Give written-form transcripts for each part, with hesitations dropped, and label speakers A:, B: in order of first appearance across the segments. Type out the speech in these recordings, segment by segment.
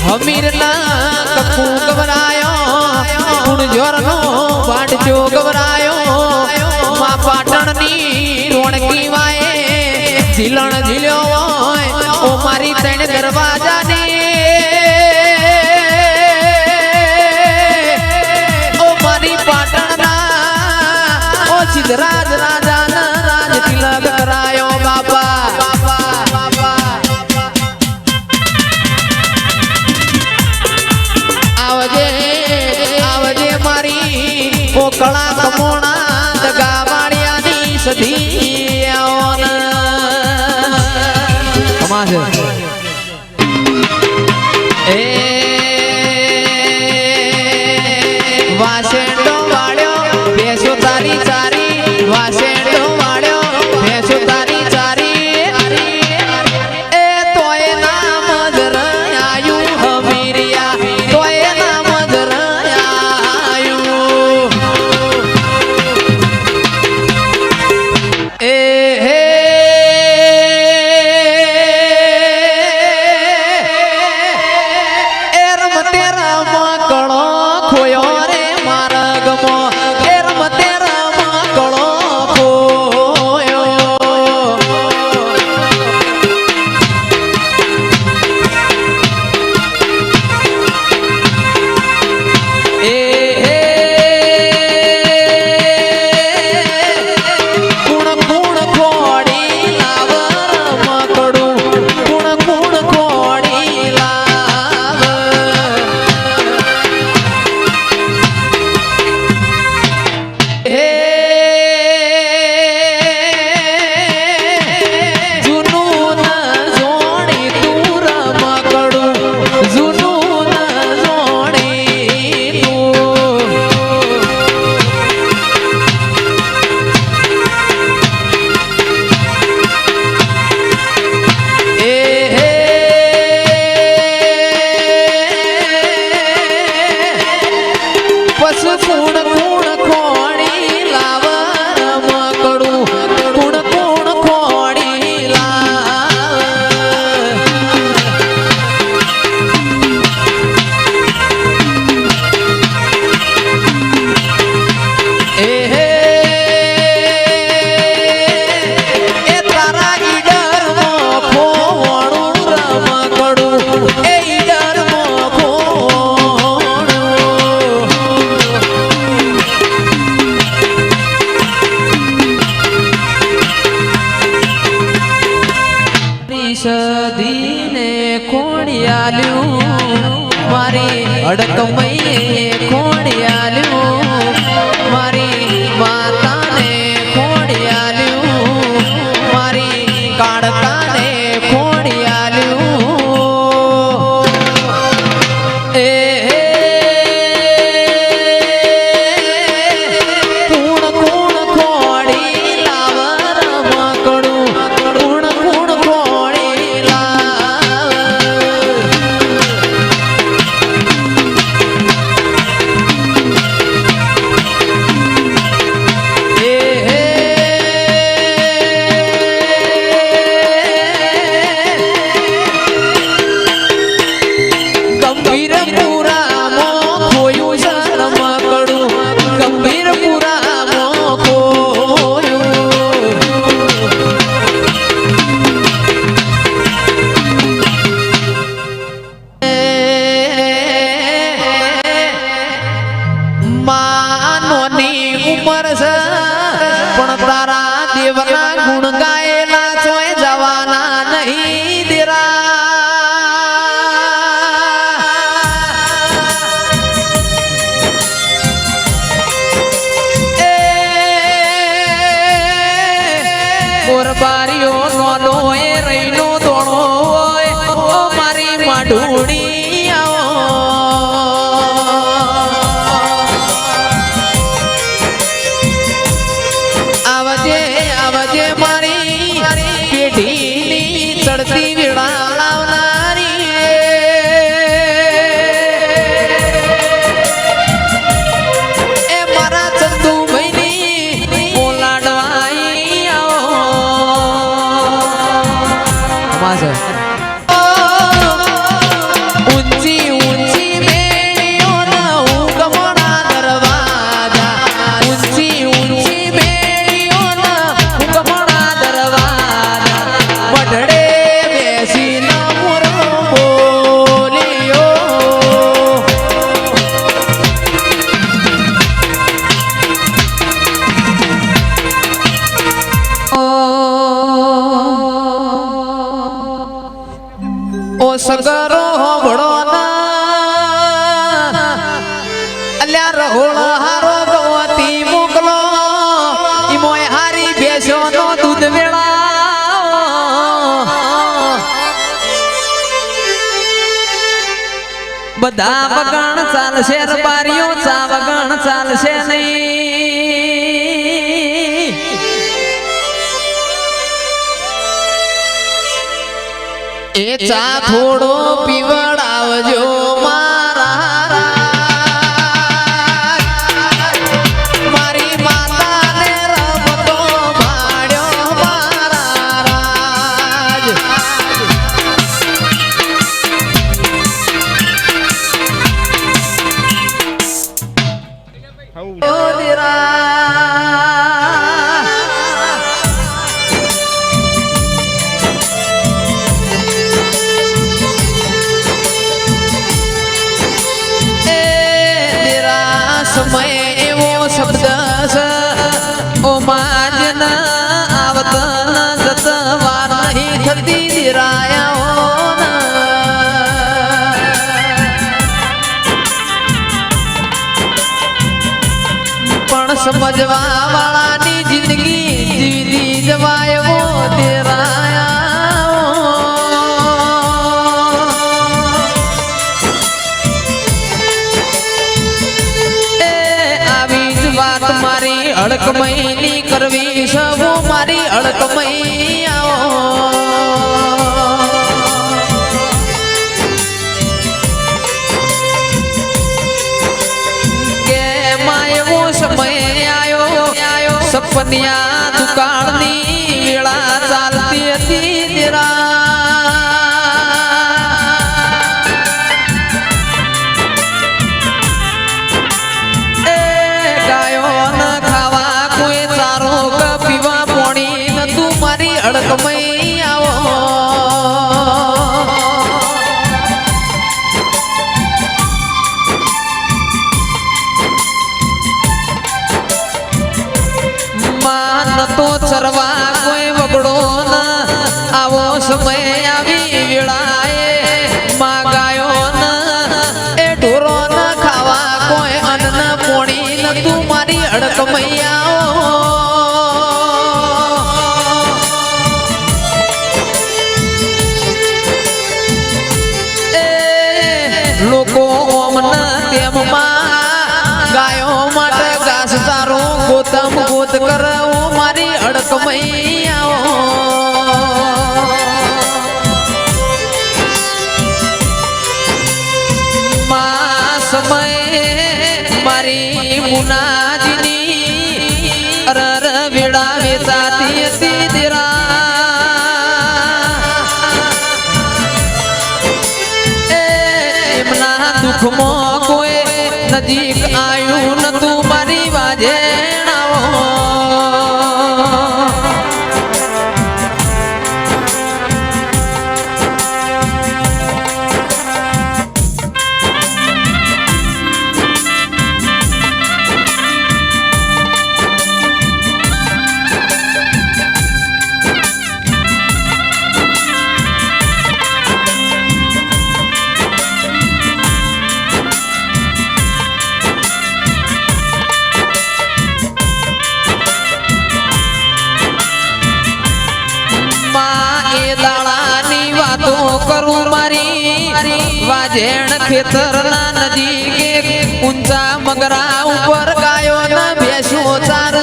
A: હમીરના કપુ ગવરાયો ગુણજોરનો વાડજો ગવરાયો મા પાટણની રોણકી વાએ ઝીલણ ઝીલ્યો હોય ઓ મારી ત્રણ દરવાજાની ઓ મારી પાટણના ઓ સિદ્ધરાજ રાજાના રાજ તિલક કરાયો બાપા કળા કમોણા દગા વાળિયાની સધી એ વાસેડો વાળ્યો ભેંસો તારી ચારી વાસેડો વાળ્યો ભેંસો તારી ચારી એ તોય નામ ધરાયું હમીરિયા તોય નામ ધરાયું સદીને ખોડિયાલ્યું મારી અડકમઈએ ખોડિયાલ્યું મારી માતાને ખોડિયાલ્યું મારી કાળકાને ખોડિયાલ્યું એ કુણ કુણ ખોડી લાવર મકડું કુણ કુણ પણ તારા દેવના ગુણ ગાયેલા ચોય જવાના નહીં દેરા ગોરબારીઓ નોનો એ રહીનો દોણો હોય ઓ મારી માઢુડી આવજે મારી પેઢીની ચડતી વેળા લાવનારી એ મારા ચંદુ ભાઈની બોલાડવાઈ આવો ભળો ના અલ્યા રહોળ હારો ગોતી મોકલો ઈમોય હારી બેસો નો દૂધ વેળા બધા વગણ ચાલશે બારીઓ ચા વગણ ચાલશે નહીં એ ચા થોડો પીવડાવજો મારા મારી માતાને રમતો ભાડ્યો મારા રાજ સમય એવો શબ્દ ઓ માજન આવત ન જત વાર નહીં થતી દિરાયા પણ સમજવા વાળાની જિંદગી જીવી જવાય એવો મારી અડકમયની કરવી સવો મારી અડકમય કે માયવો સમય આયો સપનિયા દુકાળની વેળા ચાલતી હતી જરા અડકમય આવો માન તો ચરવા કોઈ વગડો ન આવો સમય આવી વેળાએ માં ગાયો ન એ ઢોરો ન ખાવા કોઈ અન્ન પોણી ન તું મારી અડકમય આવો લોકો ઓમના તેમમાં ગાયો માટે ઘાસ ચારો ગોતમ ગોત કરવો મારી અડકમય આવો માં સમય મારી મુનાજીની અરર વેળા વેચાતી હતી દિરા દુઃખમાં કોઈ નજીક આવ્યું નતું મારી વાજે કરું મારી વાજેણ ખેતરના નજીકે ઊંચા મગરા ઉપર ગાયો ના ભેંસો ચાર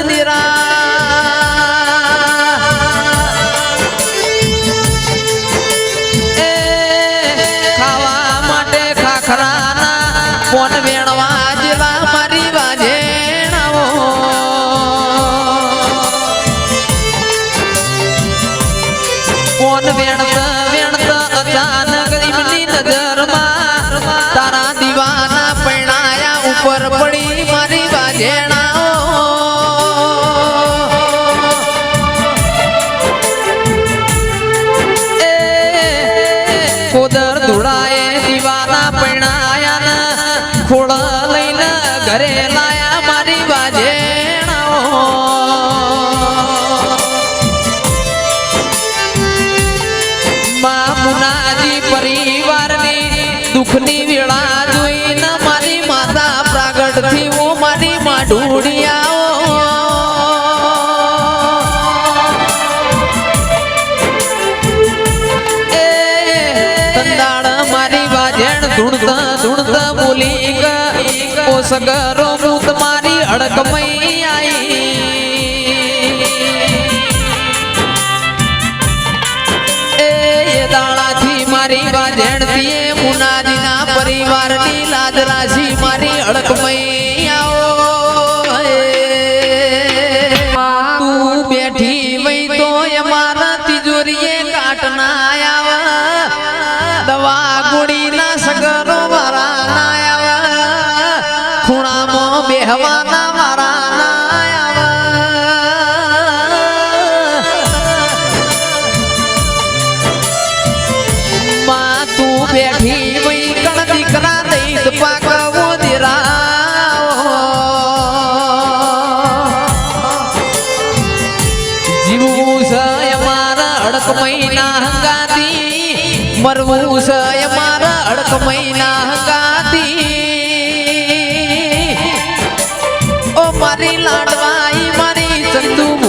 A: નિરા ખાવા માટે ખાખરાના કોણ વેણવા જેવા મારી વાજેણ કોણ વેણતા અચાનક એમની નજરમાં તારા દીવાના પૈણાયા ઉપર પડી મારી વાજેણા કોદર ધોળાએ દીવાના પૈણાયા ખોળ લઈને ઘરે લાયા મારી વાજેણા મુનાજી પરિવારની દુઃખની વેળા જોઈને મારી માતા પ્રાગટ થી હું મારી માઢુડિયાઓ એ તંદાળ મારી વાજણ ધૂણતા ધૂણતા બોલી ઓ સગરો હું તમારી અડકમઈ આઈ દાળાથી મારી વાજણથી મુનાજીના પરિવારની લાજ રાશી મારી અડકમઈ આવો તું બેઠી વઈ તો અમારા તિજોરીએ કાટના આવા દવા ગુડીના સગરો મારા ના આવા ખૂણામાં બેહવાના મારા ના બેઠી વઈ કણ દીકરા દઈત પાકવો દીરાઓ જીવવું છે અમારા અડક મહિના હંગાતી મરવું છે અમારા અડક મહિના હંગાતી ઓ મારી લાડવાઈ મારી ચંદુ